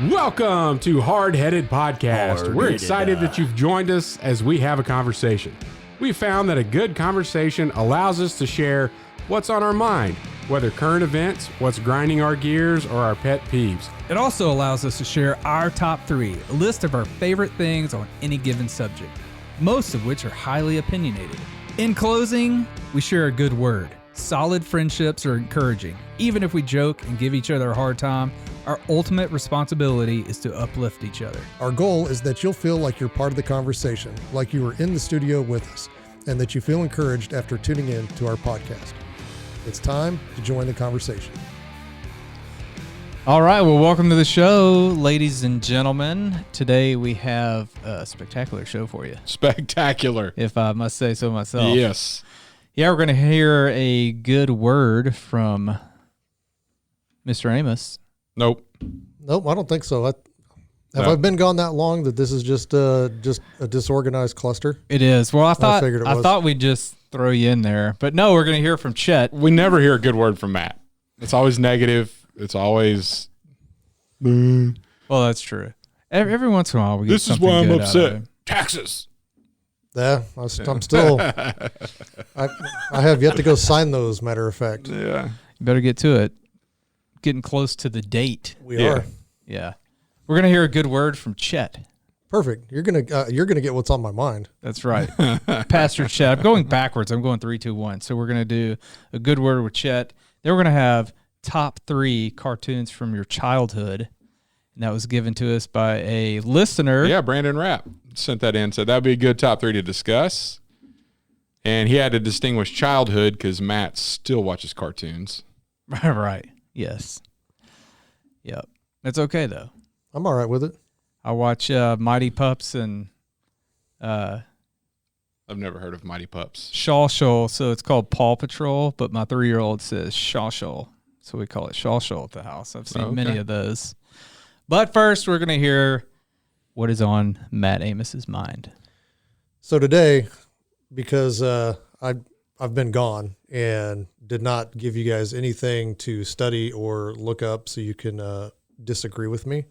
Welcome to Hardheaded Podcast. We're excited that you've joined us as we have a conversation. We found that a good conversation allows us to share what's on our mind, whether current events, what's grinding our gears, or our pet peeves. It also allows us to share our top 3, a list of our favorite things on any given subject, most of which are highly opinionated. In closing, we share a good word. Solid friendships are encouraging. Even if we joke and give each other a hard time, our ultimate responsibility is to uplift each other. Our goal is that you'll feel like you're part of the conversation, like you were in the studio with us, and that you feel encouraged after tuning in to our podcast. It's time to join the conversation. All right, well, welcome to the show, ladies and gentlemen. Today we have a spectacular show for you. Spectacular. If I must say so myself. Yes. Yeah, we're going to hear a good word from Mr. Amos. Nope, I don't think so. Have I been gone that long that this is just a disorganized cluster? It is. Well, I I thought we'd just throw you in there. But no, we're going to hear from Chet. We never hear a good word from Matt. It's always negative. It's always... Well, that's true. Every once in a while we get This is something why I'm good upset. out of him. Taxes. Yeah, I'm still... I have yet to go sign those, matter of fact. Yeah. You better get to it. Getting close to the date. We are. Yeah. We're going to hear a good word from Chet. Perfect. You're gonna get what's on my mind. That's right. Pastor Chet. I'm going backwards. I'm going 3, 2, 1. So we're going to do a good word with Chet. Then we're going to have top 3 cartoons from your childhood. And that was given to us by a listener. Yeah, Branden Rapp sent that in. Said that would be a good top 3 to discuss. And he had to distinguish childhood because Matt still watches cartoons. Right. Yes. Yep. It's okay, though. I'm all right with it. I watch Mighty Pups and I've never heard of Mighty Pups. Shaw Shoal, so it's called Paw Patrol, but my 3-year-old says Shaw Shoal, so we call it Shaw Shoal at the house. I've seen many of those. But first, we're going to hear what is on Matt Amos's mind. So today, because I've been gone and did not give you guys anything to study or look up so you can disagree with me,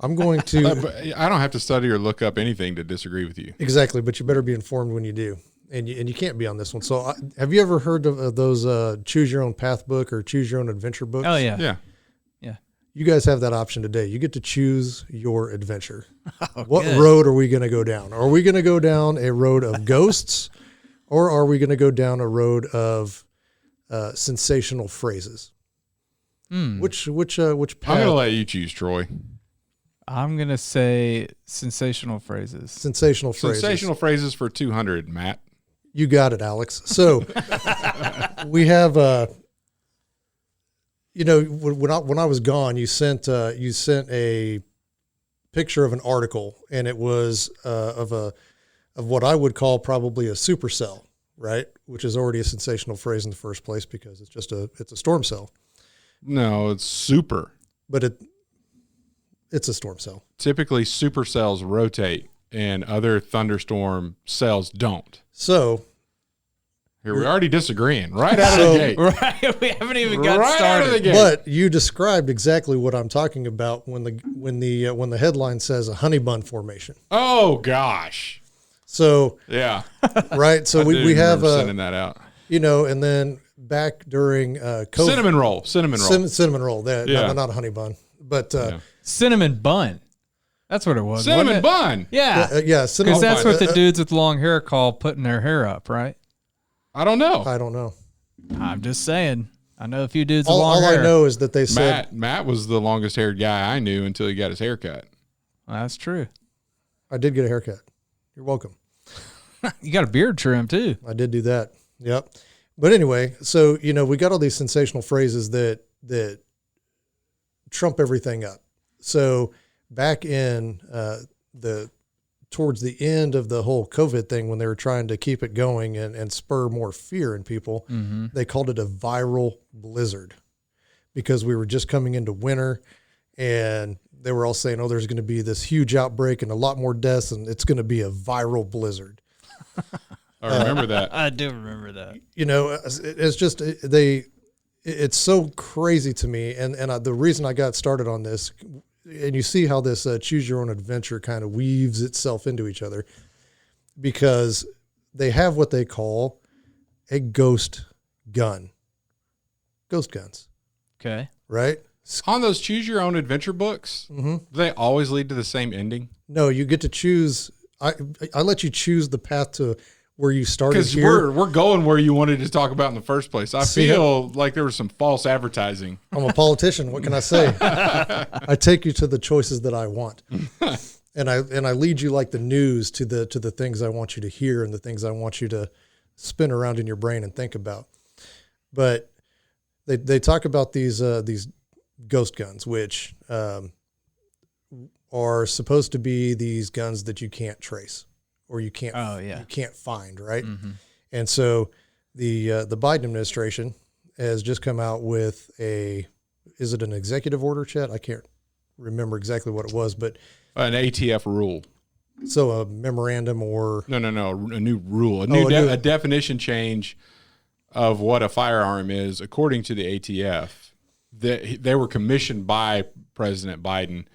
I'm going to... I don't have to study or look up anything to disagree with you. Exactly, but you better be informed when you do. And you can't be on this one. So have you ever heard of those Choose Your Own Path book or Choose Your Own Adventure books? Oh, yeah. Yeah. You guys have that option today. You get to choose your adventure. Oh, what good. road are we going to go down? Are we going to go down a road of ghosts or are we going to go down a road of sensational phrases? Which path? I'm going to let you choose, Troy. I'm going to say sensational phrases. Sensational phrases. Sensational phrases for 200, Matt. You got it, Alex. So we have, when I was gone, you sent a picture of an article, and it was of what I would call probably a supercell, right? Which is already a sensational phrase in the first place because it's a storm cell. No, it's super. But it's a storm cell. Typically, supercells rotate, and other thunderstorm cells don't. So here we're already disagreeing right out of the gate. Right, we haven't even got Right started. out of the gate. But you described exactly what I'm talking about when the headline says a honey bun formation. Oh gosh. So Yeah. right. So I do we have remember sending that out. and then back during COVID, Cinnamon roll. cinnamon roll. Yeah. Not a honey bun, but Yeah. Cinnamon bun. That's what it was. Cinnamon bun. Yeah. yeah, cinnamon. Because that's bun. what the dudes with long hair call putting their hair up, right? I don't know. I don't know. I'm just saying. I know a few dudes with All long hair. I know is that they said Matt was the longest haired guy I knew until he got his hair cut. Well, that's true. I did get a haircut. You're welcome. You got a beard trim, too. I did do that. Yep. But anyway, so, we got all these sensational phrases that trump everything up. So back in towards the end of the whole COVID thing, when they were trying to keep it going and spur more fear in people, they called it a viral blizzard because we were just coming into winter and they were all saying, oh, there's going to be this huge outbreak and a lot more deaths and it's going to be a viral blizzard. I remember that. I do remember that. It's just, it's so crazy to me. And the reason I got started on this and you see how this choose your own adventure kind of weaves itself into each other, because they have what they call a ghost gun. Ghost guns. Okay. Right? On those choose your own adventure books, do they always lead to the same ending? No, you get to choose. I let you choose the path to where you started Because here. we're going where you wanted to talk about in the first place. I feel like there was some false advertising. I'm a politician. What can I say? I take you to the choices that I want, and I lead you like the news to the things I want you to hear and the things I want you to spin around in your brain and think about. But they talk about these ghost guns, which are supposed to be these guns that you can't trace or you can't you can't find, right? Mm-hmm. And so the Biden administration has just come out with is it an executive order, Chet? I can't remember exactly what it was, but An ATF rule. So a memorandum or No, a new rule, a definition change of what a firearm is, according to the ATF. They were commissioned by President Biden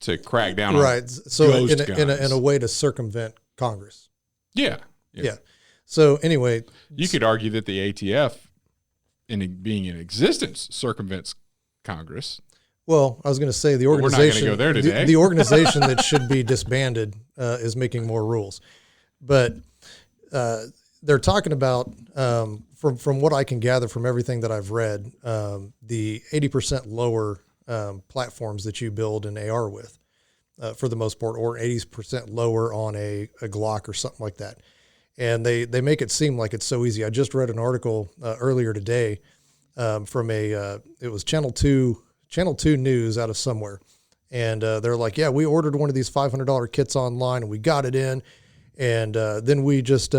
to crack down on so ghost guns. in a way to circumvent Congress. Yeah. So anyway, you could argue that the ATF, in being in existence, circumvents Congress. Well, I was going to say the organization. We're not going to go there today. The organization that should be disbanded is making more rules, but they're talking about from what I can gather from everything that I've read, the 80% lower platforms that you build an AR with, for the most part, or 80% lower on a Glock or something like that. And they make it seem like it's so easy. I just read an article earlier today from it was Channel 2 News out of somewhere. And they're like, yeah, we ordered one of these $500 kits online and we got it in. And then we just,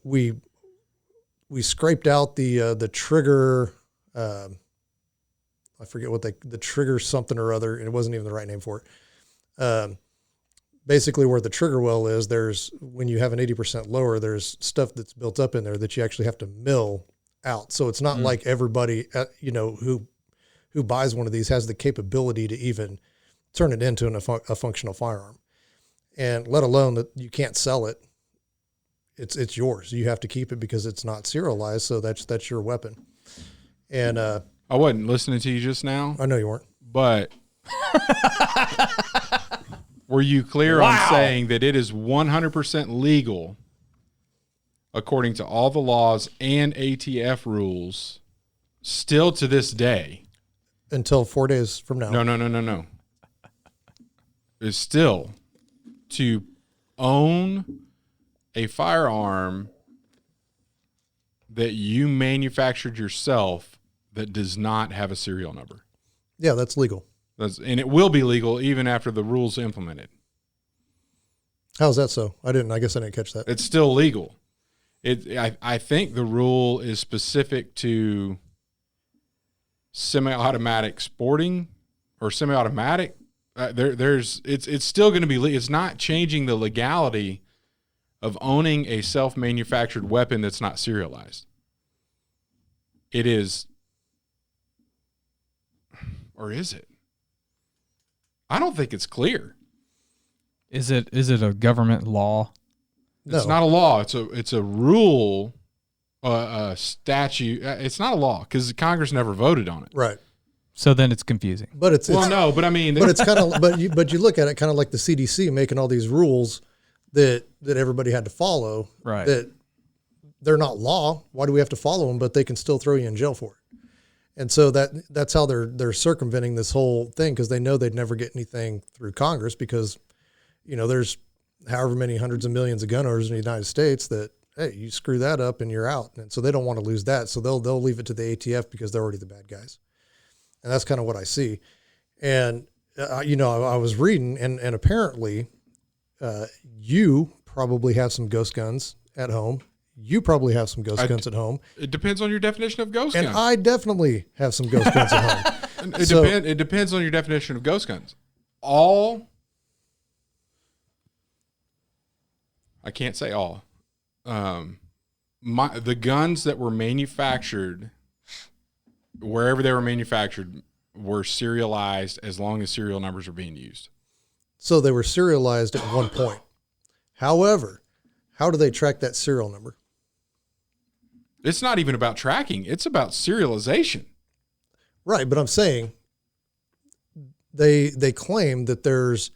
we scraped out the trigger, I forget what the trigger something or other, and it wasn't even the right name for it. Basically where the trigger well is, when you have an 80% lower, there's stuff that's built up in there that you actually have to mill out. So it's not like everybody, who buys one of these has the capability to even turn it into a functional firearm, and let alone that you can't sell it. It's yours. You have to keep it because it's not serialized. So that's your weapon. And I wasn't listening to you just now. I know you weren't, but were you clear on saying that it is 100% legal, according to all the laws and ATF rules, still to this day? Until 4 days from now. No. It's still to own a firearm that you manufactured yourself that does not have a serial number. Yeah, that's legal. And it will be legal even after the rules implemented. How's that so? I guess I didn't catch that. It's still legal. I think the rule is specific to semi-automatic sporting or semi-automatic. It's still going to be. It's not changing the legality of owning a self-manufactured weapon that's not serialized. It is, or is it? I don't think it's clear. Is it a government law? No. It's not a law. It's a rule, a statute. It's not a law because Congress never voted on it. Right. So then it's confusing. But it's I mean, but it's kind of but you look at it kind of like the CDC making all these rules that everybody had to follow. Right. That they're not law. Why do we have to follow them? But they can still throw you in jail for it. And so that's how they're circumventing this whole thing, because they know they'd never get anything through Congress because, there's however many hundreds of millions of gun owners in the United States that, hey, you screw that up and you're out. And so they don't want to lose that. So they'll leave it to the ATF because they're already the bad guys. And that's kind of what I see. And, I was reading and apparently you probably have some ghost guns at home. You probably have some ghost guns at home. It depends on your definition of ghost gun. And I definitely have some ghost guns at home. It depends on your definition of ghost guns. I can't say all. The guns that were manufactured, wherever they were manufactured, were serialized as long as serial numbers are being used. So they were serialized at one point. However, how do they track that serial number? It's not even about tracking. It's about serialization. Right, but I'm saying they claim that there's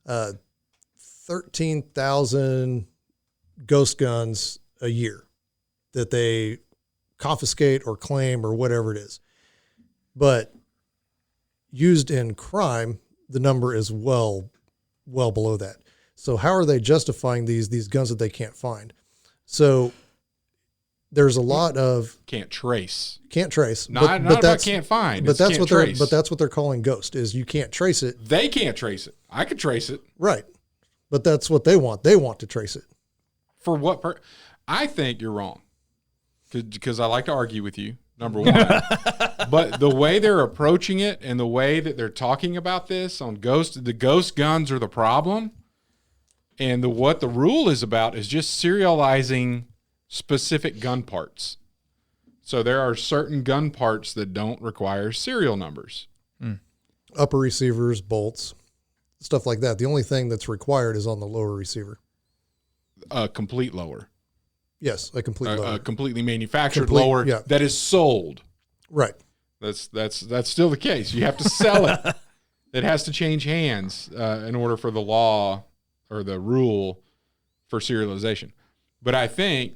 13,000 ghost guns a year that they confiscate or claim or whatever it is. But used in crime, the number is well below that. So how are they justifying these guns that they can't find? So there's a lot of can't trace. Not about can't find. But that's can't what trace. that's what they're calling ghost, is you can't trace it. They can't trace it. I could trace it. Right. But that's what they want. They want to trace it. For what I think you're wrong. Because I like to argue with you, number one. But the way they're approaching it and the way that they're talking about this on the ghost guns are the problem. And what the rule is about is just serializing specific gun parts. So there are certain gun parts that don't require serial numbers. Upper receivers, bolts, stuff like that. The only thing that's required is on the lower receiver. A complete lower. Yes, a complete lower. A completely manufactured lower that is sold. Right. That's still the case. You have to sell it. It has to change hands in order for the law or the rule for serialization. But I think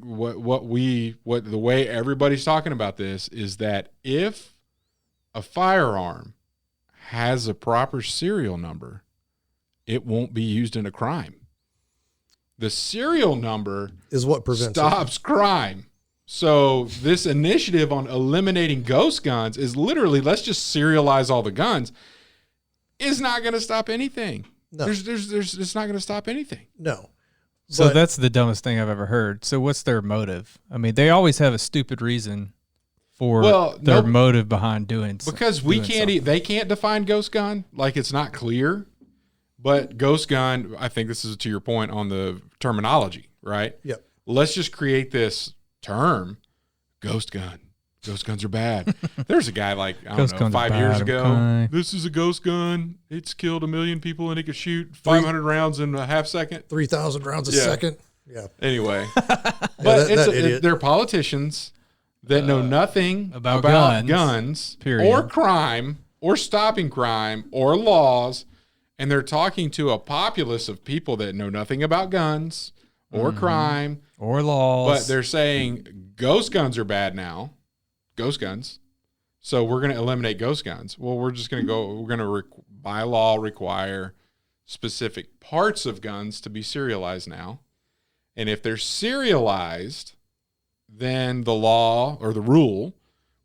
what the way everybody's talking about this is that if a firearm has a proper serial number, it won't be used in a crime. The serial number is what prevents stops crime. So this initiative on eliminating ghost guns is literally, let's just serialize all the guns, is not going to stop anything. No. It's not going to stop anything. No. So that's the dumbest thing I've ever heard. So what's their motive? I mean, they always have a stupid reason for their motive behind doing something. Because they can't define ghost gun, like it's not clear. But ghost gun, I think this is to your point on the terminology, right? Yep. Let's just create this term, ghost gun. Ghost guns are bad. There's a guy like, I don't know, 5 years ago. This is a ghost gun. It's killed 1 million people and it could shoot 500 rounds in a half second. 3,000 rounds a second. Yeah. Anyway. But they're politicians that know nothing about guns period, or crime or stopping crime or laws. And they're talking to a populace of people that know nothing about guns or crime or laws. But they're saying ghost guns are bad now. Ghost guns. So we're going to eliminate ghost guns. Well, we're going to by law require specific parts of guns to be serialized now. And if they're serialized, then the law or the rule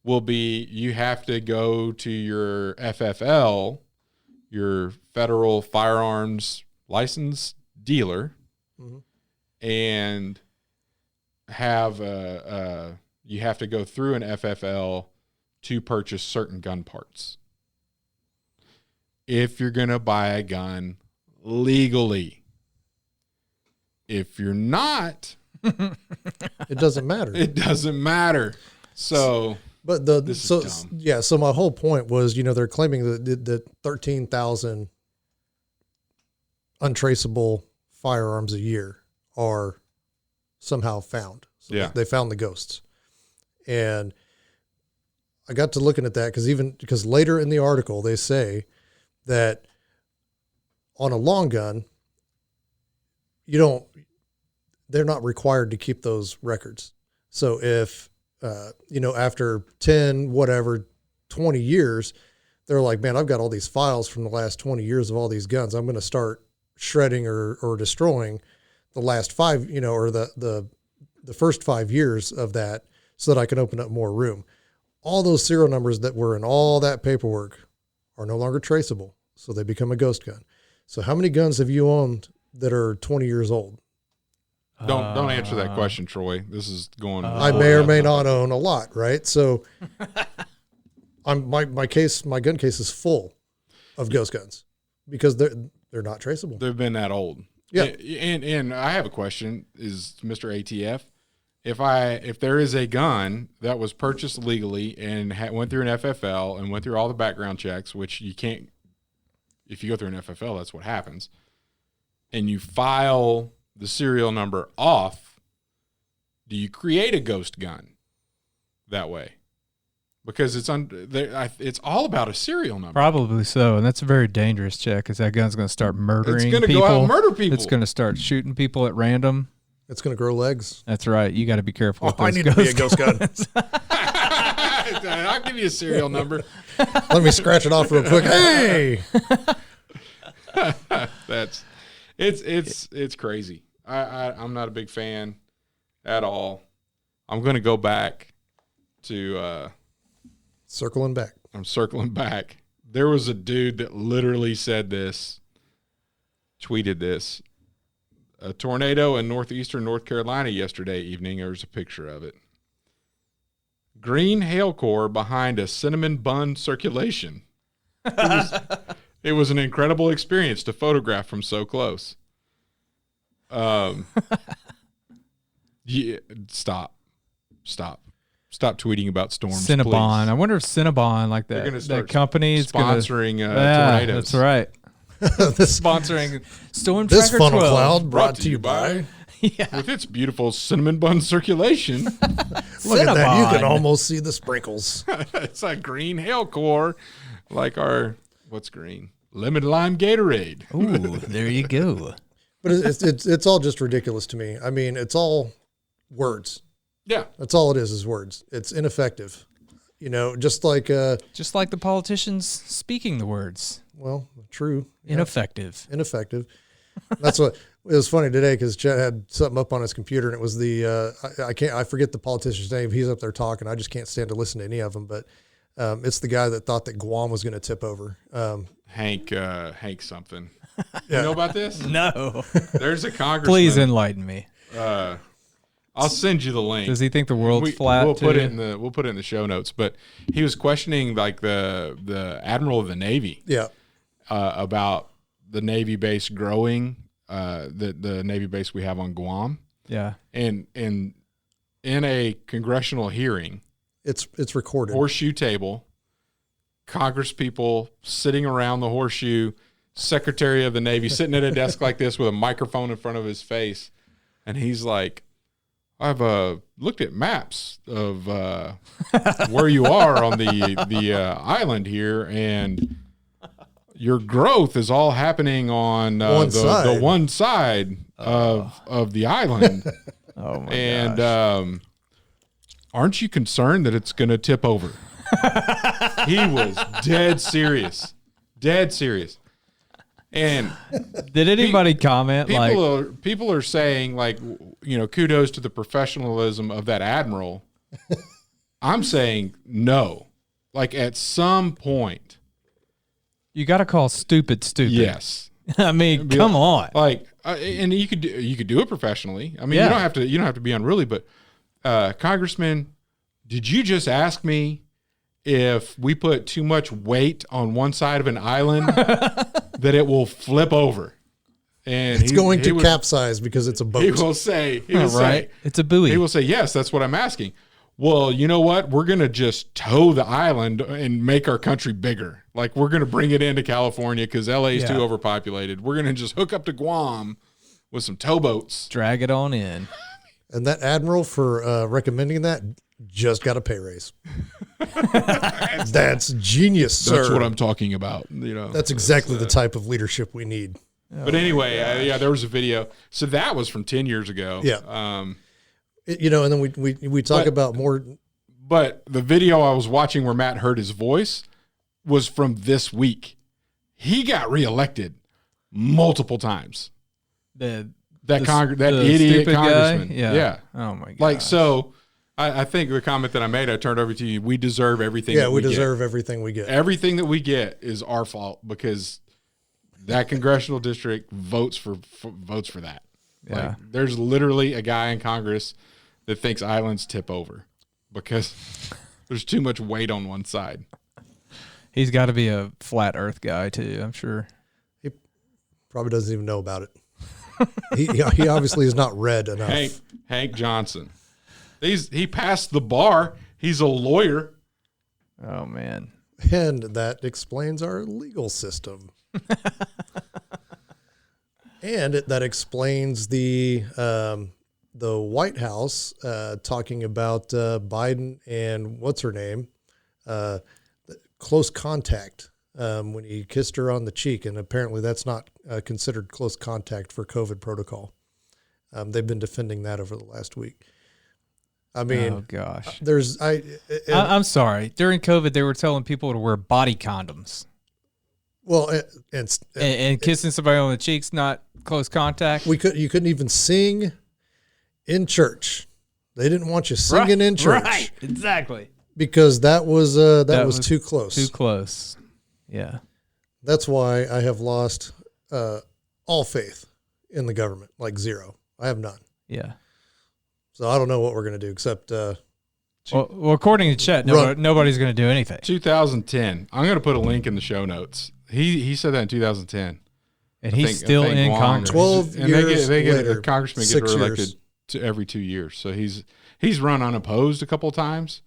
will be you have to go to your FFL, your federal firearms license dealer, and have you have to go through an FFL to purchase certain gun parts. If you're going to buy a gun legally. If you're not, it doesn't matter. It doesn't matter. So, but so my whole point was, they're claiming that 13,000 untraceable firearms a year are somehow found. So they found the ghosts. And I got to looking at that because later in the article, they say that on a long gun, they're not required to keep those records. So if, after 10, 20 years, they're like, man, I've got all these files from the last 20 years of all these guns. I'm going to start shredding or destroying the last 5, or the first 5 years of that so that I can open up more room. All those serial numbers that were in all that paperwork are no longer traceable. So they become a ghost gun. So how many guns have you owned that are 20 years old? Don't answer that question, Troy. This is going. I may or may not own a lot, right? So, my gun case is full of ghost guns because they're not traceable. They've been that old. Yeah. And I have a question: is Mr. ATF? if there is a gun that was purchased legally and went through an FFL and went through all the background checks, which you can't, if you go through an FFL, that's what happens, and you file the serial number off, do you create a ghost gun that way? Because it's all about a serial number. Probably so, and that's a very dangerous check because that gun's going to start murdering people. It's going to go out and murder people. It's going to start shooting people at random. It's going to grow legs. That's right. You got to be careful with those I need to be a ghost gun. I'll give you a serial number. Let me scratch it off real quick. Hey! It's crazy. I'm not a big fan at all. I'm going to go back to... Circling back. I'm circling back. There was a dude that literally said this, tweeted this. A tornado in northeastern North Carolina yesterday evening. There's a picture of it. Green hail core behind a cinnamon bun circulation. It was an incredible experience to photograph from so close. Yeah, stop tweeting about storms. Cinnabon. Please. I wonder if Cinnabon, like that company, is sponsoring tornadoes. That's right. Sponsoring Storm Tracker This funnel 12. cloud brought to you by. Yeah. With its beautiful cinnamon bun circulation. Look at that. You can almost see the sprinkles. It's a green hail core, like what's green? Lemon lime Gatorade. Ooh, there you go. But it's all just ridiculous to me. I mean, it's all words. Yeah. That's all it is words. It's ineffective. You know, just like the politicians speaking the words. Well, true. Ineffective. Ineffective. That's what it was funny today because Chet had something up on his computer and it was I forget the politician's name. He's up there talking. I just can't stand to listen to any of them. But it's the guy that thought that Guam was going to tip over. Hank something. You know about this? No. There's a congressman. Please enlighten me. I'll send you the link. Does he think the world's flat? We'll put it in the show notes. But he was questioning like the admiral of the Navy. Yeah. About the Navy base growing, the Navy base we have on Guam. Yeah. And in a congressional hearing, it's recorded. Horseshoe table, Congress people sitting around the horseshoe, Secretary of the Navy sitting at a desk like this with a microphone in front of his face, and he's like, I've looked at maps of where you are on the island here, and your growth is all happening on the one side of the island. Oh my and gosh. Aren't you concerned that it's going to tip over? He was dead serious. And did anybody comment? People are saying, like, you know, kudos to the professionalism of that admiral. I'm saying no. Like, at some point, you got to call stupid. Yes. I mean, come on. Like, and you could do it professionally. I mean, you don't have to be unruly. But Congressman, did you just ask me if we put too much weight on one side of an island that it will flip over? And it's going to capsize because it's a boat. He will say, it's a buoy. He will say, yes, that's what I'm asking. Well, you know what? We're going to just tow the island and make our country bigger. Like, we're going to bring it into California because LA is too overpopulated. We're going to just hook up to Guam with some towboats. Drag it on in. And that admiral for recommending that just got a pay raise. That's genius, sir. That's what I'm talking about. You know, that's exactly the type of leadership we need. But anyway, there was a video. So that was from 10 years ago. Yeah. You know, and then we talk about more. But the video I was watching where Matt heard his voice was from this week. He got reelected multiple times. That idiot congressman. Yeah. Oh my god. Like, so I think the comment that I made, I turned over to you. We deserve everything. Yeah, we deserve everything we get. Everything that we get is our fault because that congressional district votes for that. Yeah. Like, there's literally a guy in Congress that thinks islands tip over because there's too much weight on one side. He's got to be a flat earth guy too, I'm sure. He probably doesn't even know about it. He obviously is not read enough. Hank Johnson. He passed the bar. He's a lawyer. Oh, man. And that explains our legal system. And that explains the White House talking about Biden and what's her name, close contact when he kissed her on the cheek. And apparently that's not considered close contact for COVID protocol. They've been defending that over the last week. I mean, oh gosh, I'm sorry. During COVID, they were telling people to wear body condoms. Well, and kissing somebody on the cheeks, not close contact. You couldn't even sing in church. They didn't want you singing in church. Right, exactly. Because that was too close. Too close. Yeah. That's why I have lost all faith in the government, like zero. I have none. Yeah. So I don't know what we're going to do except. Well, according to Chet, nobody's going to do anything. 2010. I'm going to put a link in the show notes. He said that in 2010. And he's still in Congress. 12 years later. A congressman gets reelected to every 2 years. So he's run unopposed a couple of times.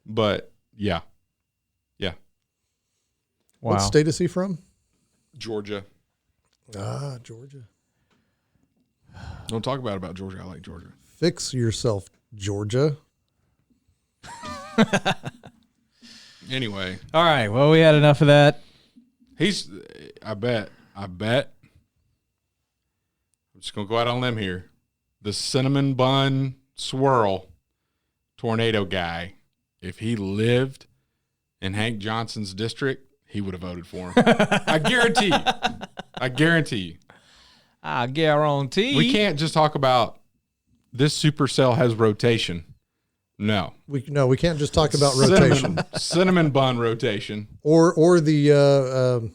But, yeah. Yeah. Wow. What state is he from? Georgia. Georgia. Don't talk about Georgia. I like Georgia. Fix yourself, Georgia. Anyway. All right. Well, we had enough of that. I bet. I'm just going to go out on a limb here. The cinnamon bun swirl tornado guy, if he lived in Hank Johnson's district, he would have voted for him. I guarantee you. I guarantee. We can't just talk about this supercell has rotation. No. We can't just talk about rotation. Cinnamon bun rotation. Or the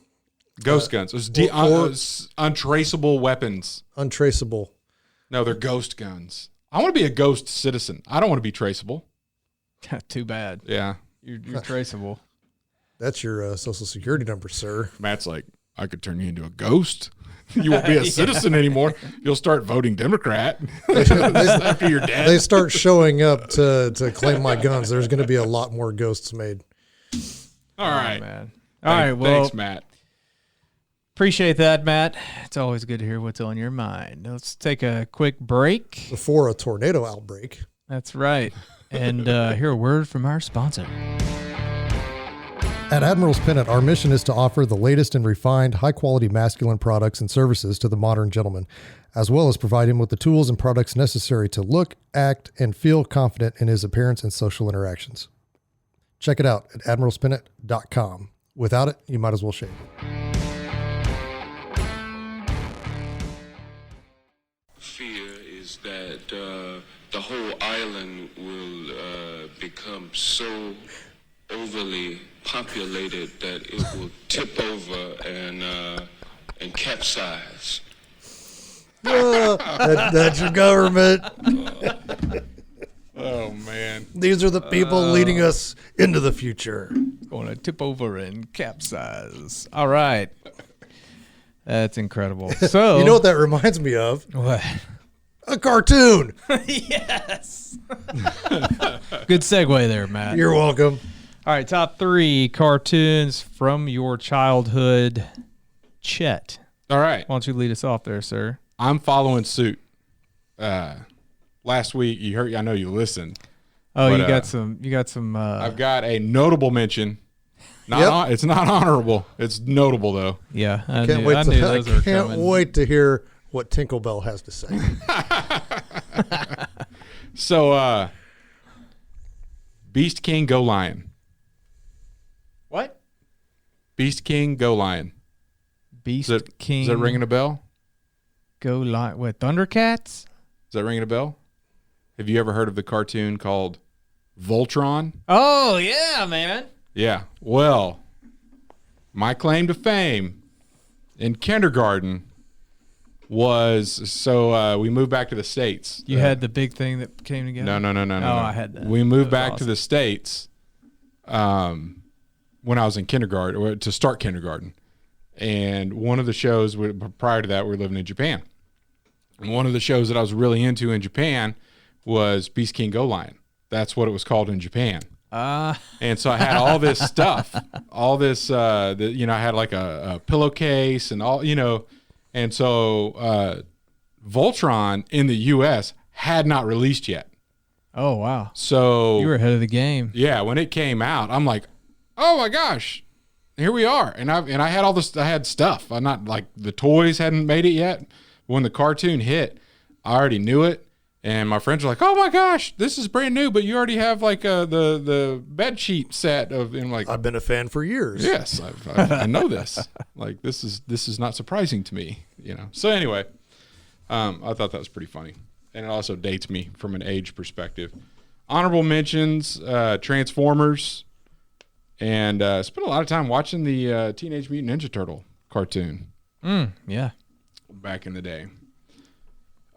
ghost guns. Untraceable weapons. Untraceable. No, they're ghost guns. I want to be a ghost citizen. I don't want to be traceable. Too bad. Yeah. You're traceable. That's your social security number, sir. Matt's like, I could turn you into a ghost. You won't be a citizen anymore. You'll start voting Democrat after you're dead. They start showing up to claim my guns. There's going to be a lot more ghosts made. All right, man. All right. Well, thanks, Matt. Appreciate that, Matt. It's always good to hear what's on your mind. Let's take a quick break before a tornado outbreak. That's right. And hear a word from our sponsor. At Admiral's Pennant, our mission is to offer the latest and refined, high-quality masculine products and services to the modern gentleman, as well as provide him with the tools and products necessary to look, act, and feel confident in his appearance and social interactions. Check it out at admiralspennant.com. Without it, you might as well shave it. Fear is that the whole island will become so overly populated that it will tip over and capsize. That's your government. Oh, man. These are the people leading us into the future. Going to tip over and capsize. All right. That's incredible. So, you know what that reminds me of? What? A cartoon. Yes. Good segue there, Matt. You're welcome. All right, top 3 cartoons from your childhood. Chet. All right. Why don't you lead us off there, sir? I'm following suit. Last week, you heard. I know you listened. Oh, but, you got some. I've got a notable mention. It's not honorable. It's notable though. Yeah, I can't wait to hear what Tinkerbell has to say. So, Beast King, Go Lion. What? Beast King, Go Lion. Beast King. Is that ringing a bell? Go Lion. What? Thundercats? Is that ringing a bell? Have you ever heard of the cartoon called Voltron? Oh yeah, man. Yeah. Well, my claim to fame in kindergarten was we moved back to the States. You had the big thing that came together? No. Oh, I had that. We moved back to the States when I was in kindergarten, or to start kindergarten. And one of the shows, prior to that, we were living in Japan. And one of the shows that I was really into in Japan was Beast King Go Lion. That's what it was called in Japan. And so I had all this stuff, all this, I had like a pillowcase and all, and so Voltron in the U.S. had not released yet. Oh, wow. So you were ahead of the game. Yeah. When it came out, I'm like, oh my gosh, here we are. And I had all this, I had stuff. I'm not like the toys hadn't made it yet. When the cartoon hit, I already knew it. And my friends were like, "Oh my gosh, this is brand new!" But you already have like the bed sheet set of. And like, I've been a fan for years. Yes, I know this. Like this is not surprising to me, So anyway, I thought that was pretty funny, and it also dates me from an age perspective. Honorable mentions: Transformers, and spent a lot of time watching the Teenage Mutant Ninja Turtle cartoon. Yeah, back in the day.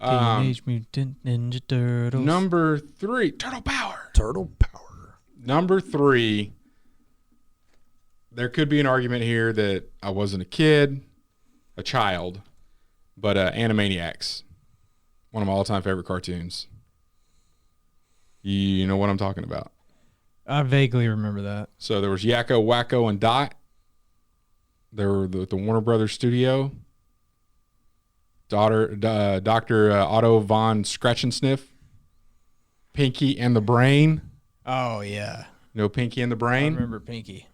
Teenage Mutant Ninja Turtles. Number 3, Turtle Power. Turtle Power. Number 3, there could be an argument here that I wasn't a child, but Animaniacs, one of my all-time favorite cartoons. You know what I'm talking about. I vaguely remember that. So there was Yakko, Wacko, and Dot. They were the Warner Brothers studio. Dr. Otto von Scratchensniff, Pinky and the Brain. Oh, yeah. Pinky and the I Brain? remember Pinky.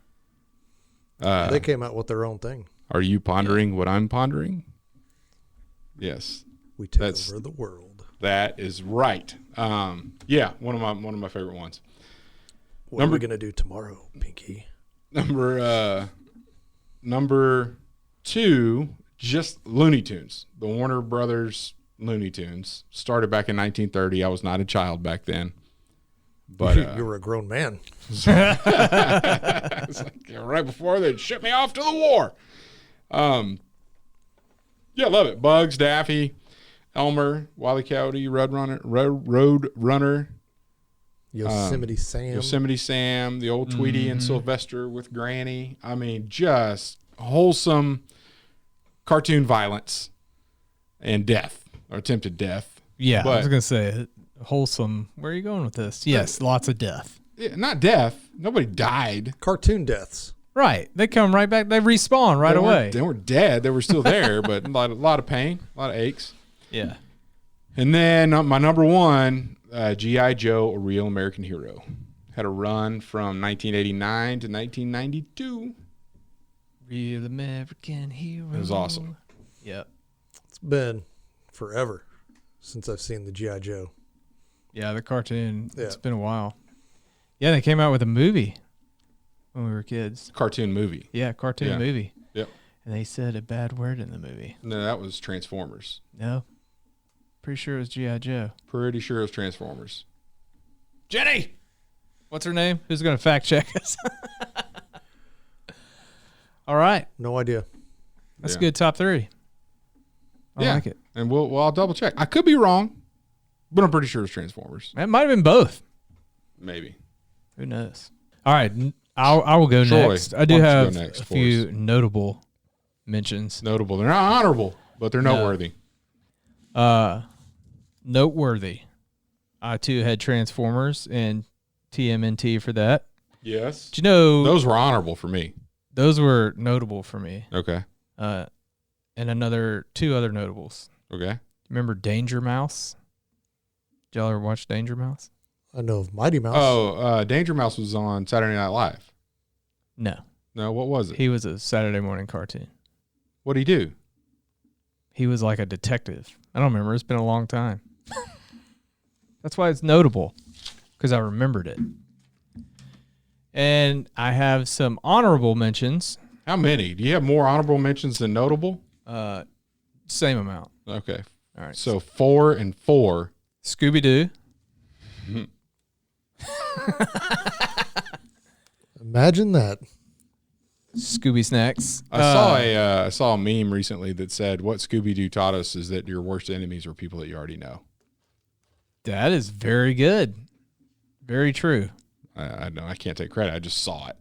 They came out with their own thing. Are you pondering what I'm pondering? Yes. We took over the world. That is right. Yeah, one of my favorite ones. What are we going to do tomorrow, Pinky? Number 2, just Looney Tunes. The Warner Brothers Looney Tunes started back in 1930. I was not a child back then, but you were a grown man. It's like right before they shipped me off to the war. Yeah, love it. Bugs, Daffy, Elmer, Wile E. Coyote, Road Runner, Yosemite Sam, the old Tweety and Sylvester with Granny. I mean, just wholesome cartoon violence and death, or attempted death. Yeah, I was going to say, wholesome. Where are you going with this? Yes, lots of death. Yeah, not death. Nobody died. Cartoon deaths. Right. They come right back. They respawn right away. They weren't dead. They were still there, but a lot of pain, a lot of aches. Yeah. And then my number 1, G.I. Joe, A Real American Hero. Had a run from 1989 to 1992. Real American Hero. It was awesome. Yep. It's been forever since I've seen the G.I. Joe. Yeah, the cartoon. Yeah. It's been a while. Yeah, they came out with a movie when we were kids. Cartoon movie. Yeah, cartoon movie. Yep. And they said a bad word in the movie. No, that was Transformers. No. Pretty sure it was G.I. Joe. Pretty sure it was Transformers. Jenny! What's her name? Who's going to fact check us? All right. No idea. That's a good top 3. I like it. And I'll double check. I could be wrong, but I'm pretty sure it's Transformers. It might have been both. Maybe. Who knows? All right. I will go Troy, next. I do why don't you have go next a for few us? notable mentions. Notable. They're not honorable, but they're noteworthy. Noteworthy. I, too, had Transformers and TMNT for that. Yes. Do you know Those were honorable for me. those were notable for me? Okay. And 2 other notables. Okay. Remember Danger Mouse? Did y'all ever watch Danger Mouse? I know of Mighty Mouse. Oh, Danger Mouse was on Saturday Night Live. No. No, what was it? He was a Saturday morning cartoon. What'd he do? He was like a detective. I don't remember. It's been a long time. That's why it's notable, because I remembered it. And I have some honorable mentions. How many? Do you have more honorable mentions than notable? Same amount. Okay. All right. So 4 and 4. Scooby-Doo. Imagine that. Scooby Snacks. I saw a meme recently that said what Scooby-Doo taught us is that your worst enemies are people that you already know. That is very good. Very true. I know I can't take credit. I just saw it.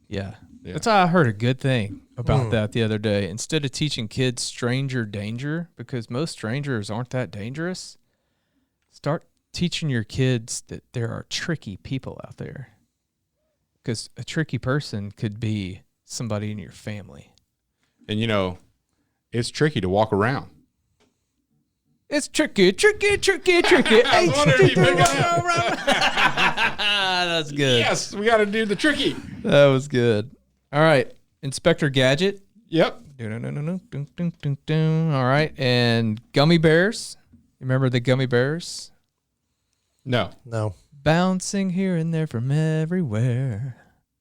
Yeah. Yeah. That's how I heard a good thing about that the other day. Instead of teaching kids stranger danger, because most strangers aren't that dangerous, start teaching your kids that there are tricky people out there. Because a tricky person could be somebody in your family. And, you know, it's tricky to walk around. It's tricky. I was wondering if you picked it up. That's good. Yes, we got to do the tricky. That was good. All right. Inspector Gadget. Yep. All right. And gummy bears. Remember the gummy bears? No. Bouncing here and there from everywhere.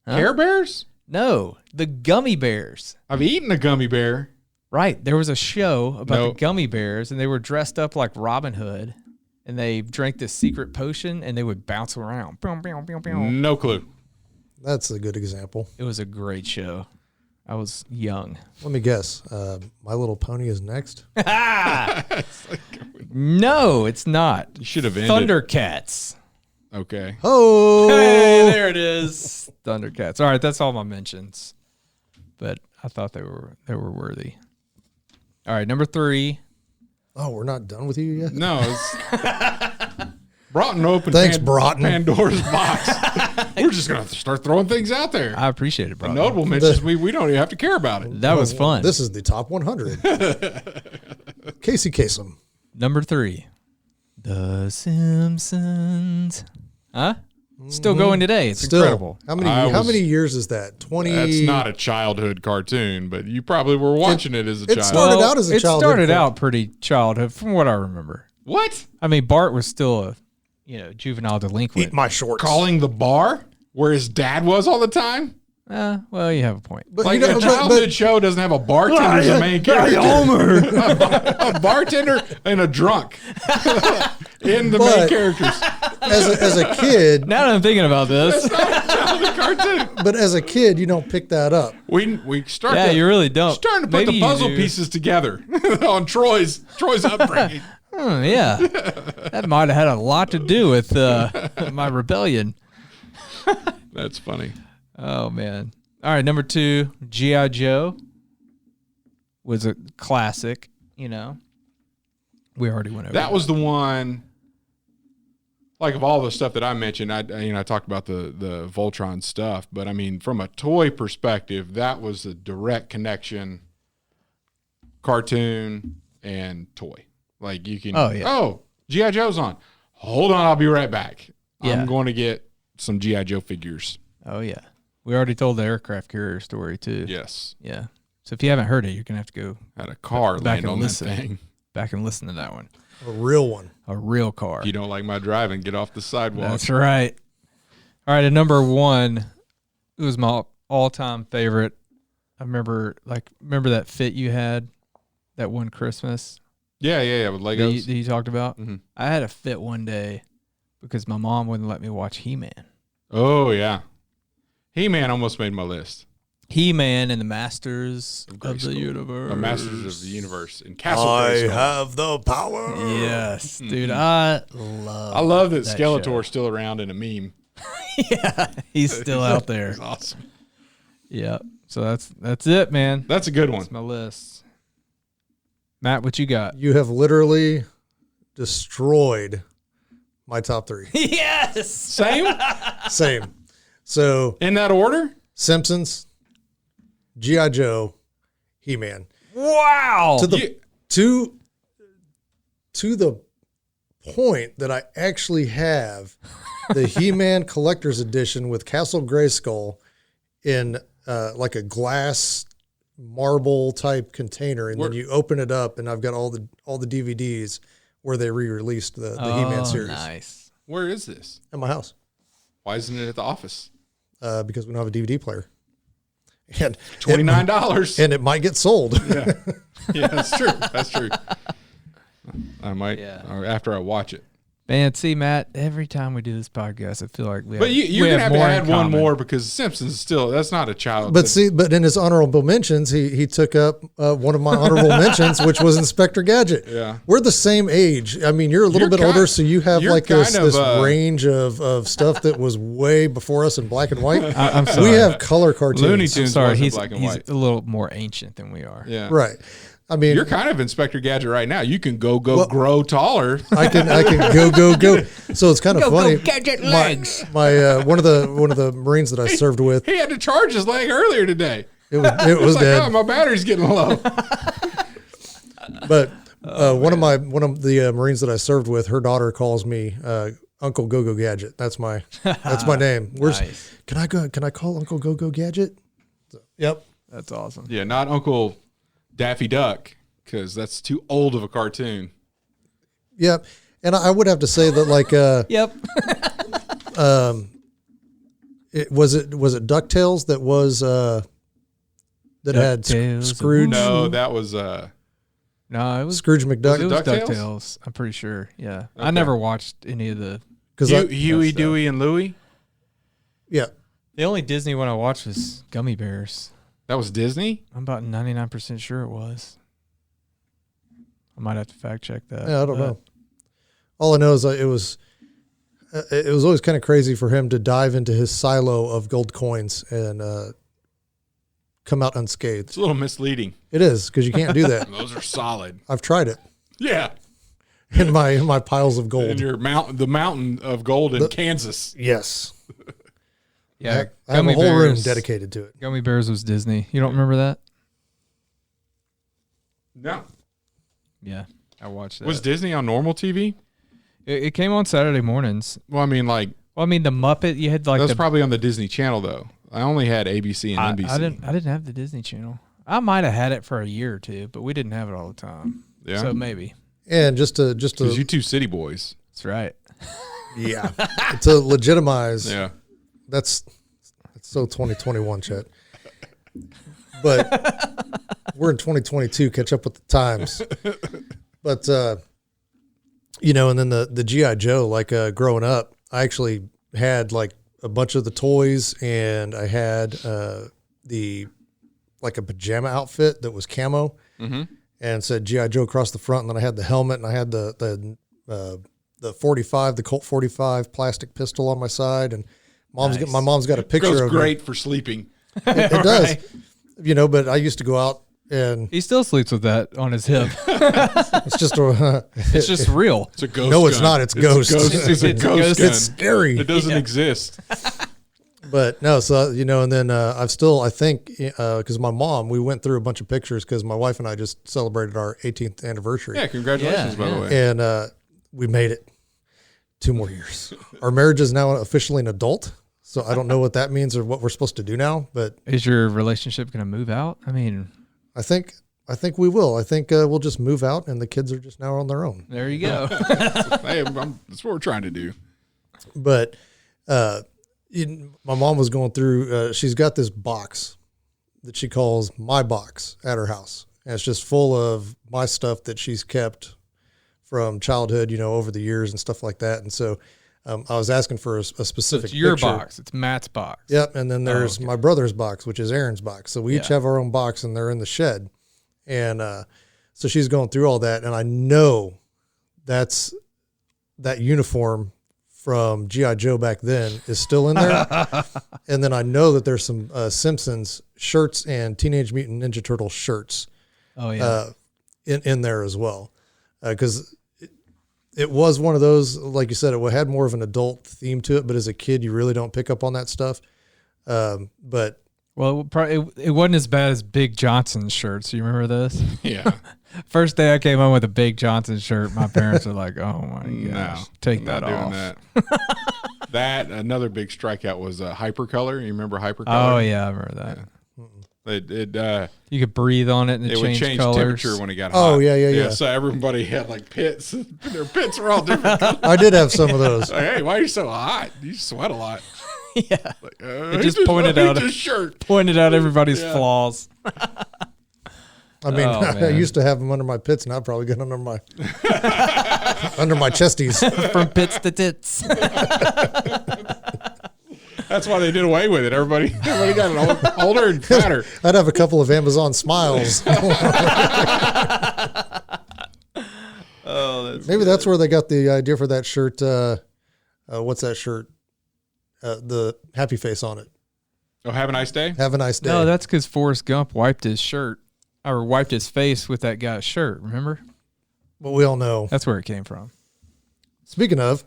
Huh? Care Bears? No, the gummy bears. I've eaten a gummy bear. Right. There was a show about the gummy bears, and they were dressed up like Robin Hood, and they drank this secret potion, and they would bounce around. No clue. That's a good example. It was a great show. I was young. Let me guess. My Little Pony is next. No, it's not. You should have ended. Thundercats. Okay. Oh, Hey, there it is. Thundercats. All right, that's all my mentions. But I thought they were worthy. All right, number 3. Oh, we're not done with you yet? No. It's Branden opened Thanks, Branden. Pandora's box. We're just going to start throwing things out there. I appreciate it, bro. Notable mentions, we don't even have to care about it. That was fun. This is the top 100. Casey Kasem. Number 3. The Simpsons. Huh? Still going today. It's incredible. How many years is that? 20. That's not a childhood cartoon, but you probably were watching it as a child. started out as a childhood It started cartoon. out pretty childhood, from what I remember. What? I mean, Bart was still a juvenile delinquent. Eat my shorts. Calling the bar where his dad was all the time? Well, you have a point. But Like you know, a childhood show doesn't have a bartender as a main character. a bartender and a drunk in the main characters. as a kid, Now that I'm thinking about this, Childhood cartoon. but as a kid, you don't pick that up. We start. yeah, you really don't. starting to put Maybe the you puzzle do. pieces together on Troy's upbringing. Yeah, that might have had a lot to do with my rebellion. That's funny. Oh man! All right, number 2, G.I. Joe was a classic. You know, we already went over That was the one. Like of all the stuff that I mentioned, I talked about the Voltron stuff, but I mean, from a toy perspective, that was a direct connection. Cartoon and toy, like you can. Oh, G.I. Joe's on. Hold on, I'll be right back. Yeah. I'm going to get some G.I. Joe figures. Oh yeah, we already told the aircraft carrier story too. Yes, Yeah. So if you haven't heard it, you're gonna have to go had a car back land and on listen. that thing. back and listen to that one. A real one. A real car. If you don't like my driving, get off the sidewalk. That's right. All right, at number 1, it was my all-time favorite. I remember that fit you had that one Christmas Yeah, with Legos. that you talked about. Mm-hmm. I had a fit one day because my mom wouldn't let me watch He-Man. Oh yeah, He-Man almost made my list. He-Man and the Masters of the Grayskull. Universe. The Masters of the Universe in Castle Grayskull. have the power. Yes, dude. I love that that Skeletor's still around in a meme. Yeah, he's still out there. It's awesome. Yeah. So that's it, man. That's a good one. That's my list. Matt, what you got? You have literally destroyed my top 3. Yes. Same Same. So in that order. Simpsons, G.I. Joe, He-Man. Wow. To the to the point that I actually have the He-Man collector's edition with Castle Grayskull in like a glass marble type container, and then you open it up, and I've got all the DVDs where they re-released the He-Man series. Nice. Where is this? At my house, Why isn't it at the office? because we don't have a DVD player, and $29. and it might get sold. Yeah, that's true. That's true. I might, or after I watch it. Man, see, Matt, every time we do this podcast, I feel like we have, But you're we gonna have to more in add one common. more because Simpsons that's not a child. But in his honorable mentions, he took up one of my honorable mentions, which was Inspector Gadget. Yeah. We're the same age. I mean, you're a little bit older, so you have you're like this kind of, range of stuff that was way before us in black and white. I'm sorry. We have color cartoons. Looney Tunes I'm sorry, wasn't he's black and he's white. a little more ancient than we are. Yeah. Right. I mean, you're kind of Inspector Gadget right now. You can go grow taller. I can go. So it's kind of funny. Go gadget legs. My one of the Marines that I served with. He had to charge his leg earlier today. It was like, dead. oh, my battery's getting low. But one of the Marines that I served with, her daughter calls me Uncle Go-Go Gadget. That's my name. Nice. Can I call Uncle Go-Go Gadget? So, yep. That's awesome. Yeah, not Uncle Daffy Duck, because that's too old of a cartoon. Yep. And I would have to say that, like, Yep. was it DuckTales that was that had DuckTales. Scrooge? No, that was No, it was Scrooge McDuck. It was DuckTales? DuckTales. I'm pretty sure. Yeah, I Okay. never watched any of the. Huey, Dewey, and Louie. Yeah. The only Disney one I watched was Gummy Bears. That was Disney. I'm about 99% sure it was. I might have to fact check that. Yeah, I don't know. All I know is it was always kind of crazy for him to dive into his silo of gold coins and come out unscathed. It's a little misleading. It is, because you can't do that. Those are solid. I've tried it Yeah, in my piles of and gold. your the mountain of gold in Kansas. Yes. Yeah, I have a whole room dedicated to it. Gummy Bears was Disney. You don't remember that? No, Yeah, I watched that. was Disney on normal TV? It came on Saturday mornings. Well, I mean, like Well, I mean, the Muppet. You had like that's the. probably on the Disney Channel though. I only had ABC and NBC. I didn't have the Disney Channel. I might have had it for a year or two, but we didn't have it all the time. Yeah, So maybe. And just to because you two city boys. That's right. yeah, to legitimize. Yeah, That's so 2021, Chet. But we're in 2022. Catch up with the times. But and then the GI Joe. Like growing up, I actually had like a bunch of the toys, and I had the like a pajama outfit that was camo, and said GI Joe across the front. And then I had the helmet, and I had the 45, the Colt 45 plastic pistol on my side, and my mom's got a picture goes of great for sleeping. it does, but I used to go out and He still sleeps with that on his hip. it's just It's just real. It's a ghost. No, it's gun. not. It's ghost. It's a ghost. it's gun. scary. It doesn't exist. But no, so and then I think because my mom, we went through a bunch of pictures because my wife and I just celebrated our 18th anniversary. Yeah, congratulations, by the way. And we made it 2 more years. Our marriage is now officially an adult, so I don't know what that means or what we're supposed to do now. But Is your relationship going to move out? I mean, I think we will. I think we'll just move out, and the kids are just now on their own. there you go. Hey, that's what we're trying to do. But my mom was going through. She's got this box that she calls my box at her house, and it's just full of my stuff that she's kept from childhood, over the years and stuff like that. And so I was asking for a specific It's your picture. box. It's Matt's box. Yep. And then there's my brother's box, which is Aaron's box. So we each have our own box, and they're in the shed. And so she's going through all that. And I know that uniform from G.I. Joe back then is still in there. And then I know that there's some Simpsons shirts and Teenage Mutant Ninja Turtle shirts Oh, yeah. in there as well. Because it was one of those, like you said, it had more of an adult theme to it, but as a kid, you really don't pick up on that stuff. But Well, it wasn't as bad as Big Johnson's shirts. You remember this? Yeah. First day I came home with a Big Johnson shirt, my parents were like, "Oh my gosh, take I'm that not off." doing that. Another big strikeout was Hypercolor. You remember Hypercolor? Oh yeah, I remember that. It You could breathe on it and would change change colors. temperature when it got hot. Oh, yeah. So everybody had like pits. Their pits were all different colors. I did have some of those. Like, hey, why are you so hot? You sweat a lot. Yeah, Like, it just pointed out his shirt. pointed out everybody's flaws. I mean, Oh, I man. used to have them under my pits, and I'd probably get under my under my chesties. From pits to tits. That's why they did away with it. Everybody got older and fatter. I'd have a couple of Amazon smiles. Maybe that's where they got the idea for that shirt. What's that shirt? The happy face on it. Oh, have a nice day. Have a nice day. No, that's because Forrest Gump wiped his shirt. or wiped his face with that guy's shirt. Remember? But we all know. That's where it came from. Speaking of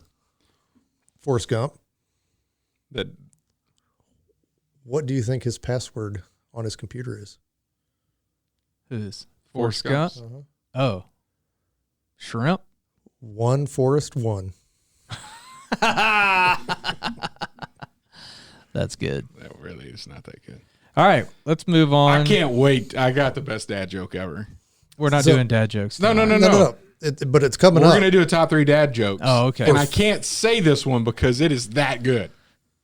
Forrest Gump, what do you think his password on his computer is? Who's Forrest Gump? Uh-huh. Oh, shrimp. One Forrest one. That's good. That really is not that good. All right, let's move on. I can't wait. I got the best dad joke ever. We're not doing dad jokes. No. But it's coming We're up. going to do a top 3 dad jokes. Oh, okay. And I can't say this one because it is that good.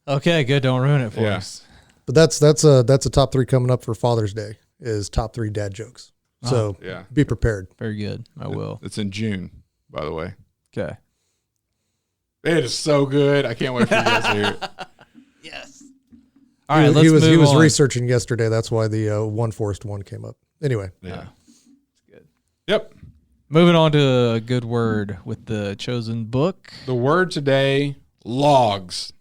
Okay, good. Don't ruin it for us. But that's a top 3 coming up for Father's Day is top 3 dad jokes. So yeah. Be prepared. Very good. I will. It's in June, by the way. Okay. It is so good. I can't wait for you guys to hear it. Yes. All right, let's he move was on. researching yesterday. That's why the one Forrest one came up. Anyway. Yeah. It's good. Yep. Moving on to a good word with the chosen book. The word today, logs.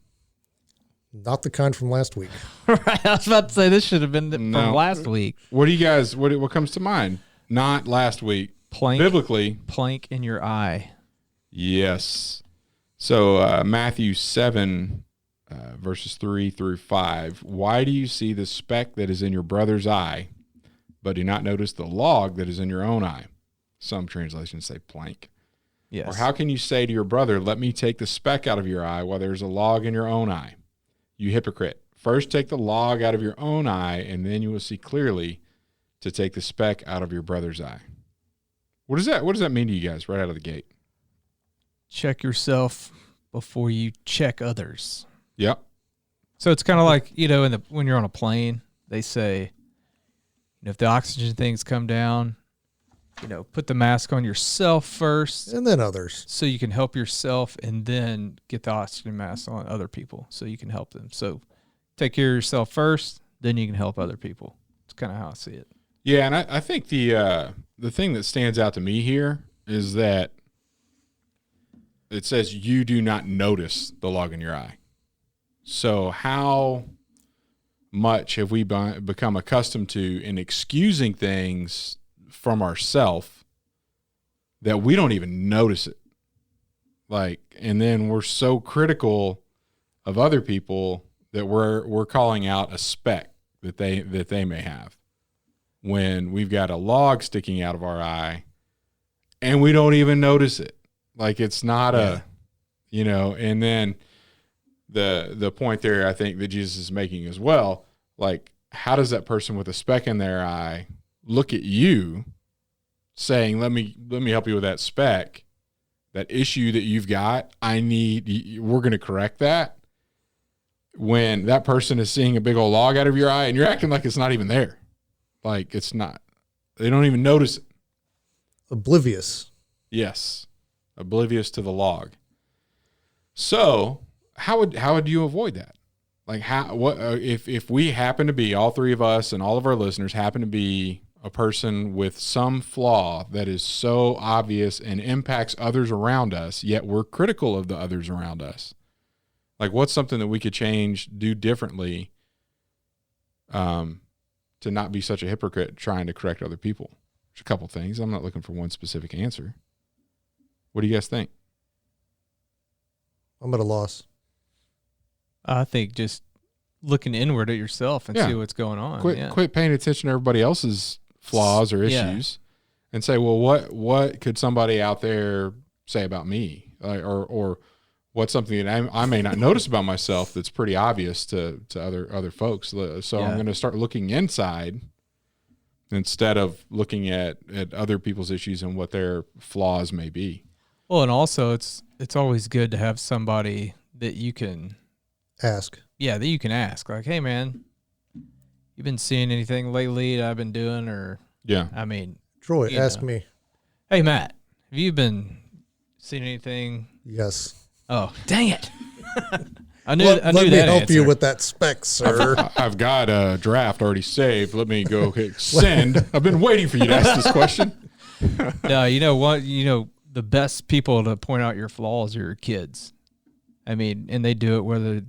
Not the kind from last week. Right. I was about to say this should have been from last week. What do you guys, what comes to mind? Not last week. Plank. Biblically. Plank in your eye. Yes. So Matthew 7, verses 3 through 5. Why do you see the speck that is in your brother's eye, but do not notice the log that is in your own eye? Some translations say plank. Yes. Or how can you say to your brother, let me take the speck out of your eye while there's a log in your own eye? You hypocrite. First take the log out of your own eye, and then you will see clearly to take the speck out of your brother's eye. What does that mean to you guys right out of the gate? Check yourself before you check others. Yep. So it's kind of like, when you're on a plane, they say, if the oxygen things come down, put the mask on yourself first. And then others. So you can help yourself and then get the oxygen mask on other people so you can help them. So take care of yourself first, then you can help other people. It's kind of how I see it. Yeah, and I think the thing that stands out to me here is that it says you do not notice the log in your eye. So how much have we become accustomed to in excusing things from ourselves that we don't even notice it? And then we're so critical of other people that we're calling out a speck that they may have, when we've got a log sticking out of our eye and we don't even notice it. It's not and then the point there, I think, that Jesus is making as well, how does that person with a speck in their eye look at you saying, let me help you with that speck, that issue that you've got, we're going to correct that, when that person is seeing a big old log out of your eye and you're acting like it's not even there. It's not. They don't even notice it. Oblivious. Yes. Oblivious to the log. So how would you avoid that? If we happen to be, all three of us and all of our listeners happen to be a person with some flaw that is so obvious and impacts others around us, yet we're critical of the others around us. What's something that we could change, do differently, to not be such a hypocrite trying to correct other people? There's a couple things. I'm not looking for one specific answer. What do you guys think? I'm at a loss. I think just looking inward at yourself and see what's going on. Quit paying attention to everybody else's flaws or issues, and say, well, what could somebody out there say about me, or what's something that I may not notice about myself that's pretty obvious to other folks. So I'm going to start looking inside instead of looking at other people's issues and what their flaws may be. Well, and also it's always good to have somebody that you can ask. Yeah, that you can ask. Hey, man, you been seeing anything lately that I've been doing? Or Troy, ask me. Hey, Matt, have you been seeing anything? Yes. Oh, dang it! I knew Let that me help answer. you with that spec, sir. I've got a draft already saved. Let me go send. I've been waiting for you to ask this question. No, you know what? The best people to point out your flaws are your kids. And they do it whether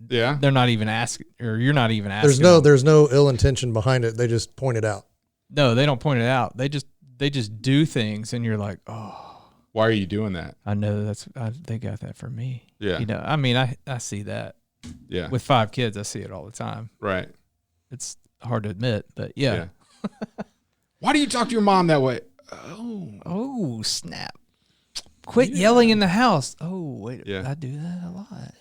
they're not even asking, or you're not even asking. There's no ill intention behind it. They just point it out. No, they don't point it out. They just do things, and you're like, oh, Why are you doing that? I know they got that for me. Yeah. You know, I mean, I see that. Yeah. With 5 kids, I see it all the time. Right. It's hard to admit, but yeah. Why do you talk to your mom that way? Oh, snap. Quit yelling in the house. Oh, wait. Yeah. I do that a lot.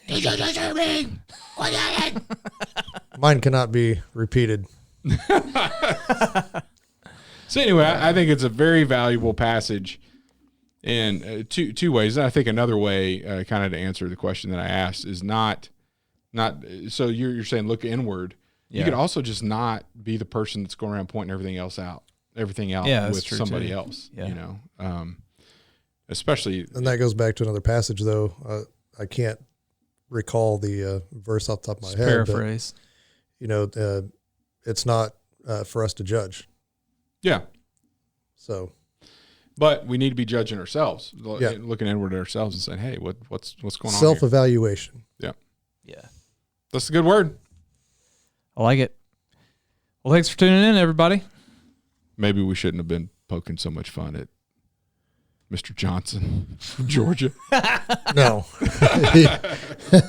Mine cannot be repeated. So anyway, I think it's a very valuable passage in two ways. And I think another way, kind of to answer the question that I asked, is not. So you're saying look inward. Yeah. You could also just not be the person that's going around pointing everything out with somebody else. Yeah. You know, especially. And that goes back to another passage, though. I can't recall the verse off the top of my head. Paraphrase. But, you know, it's not for us to judge. Yeah. So. But we need to be judging ourselves, Yeah. looking inward at ourselves and saying, "Hey, what's going on?" Self-evaluation. Yeah. Yeah. That's a good word. I like it. Well, thanks for tuning in, everybody. Maybe we shouldn't have been poking so much fun at Mr. Johnson from Georgia. No.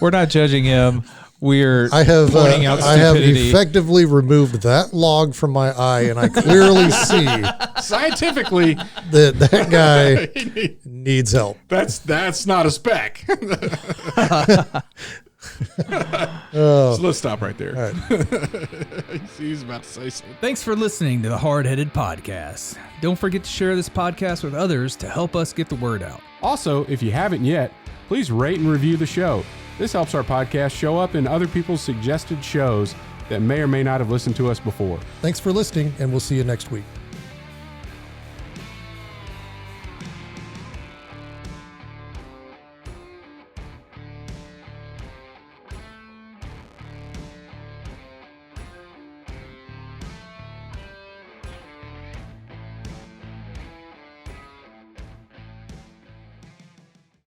We're not judging him. We're I have pointing out I have stupidity. effectively removed that log from my eye, and I clearly see Scientifically, that guy needs help. that's not a spec. Oh. So let's stop right there. All right. He's about to say something. Thanks for listening to the Hardheaded Podcast. Don't forget to share this podcast with others to help us get the word out. Also, if you haven't yet, please rate and review the show. This helps our podcast show up in other people's suggested shows that may or may not have listened to us before. Thanks for listening, and we'll see you next week.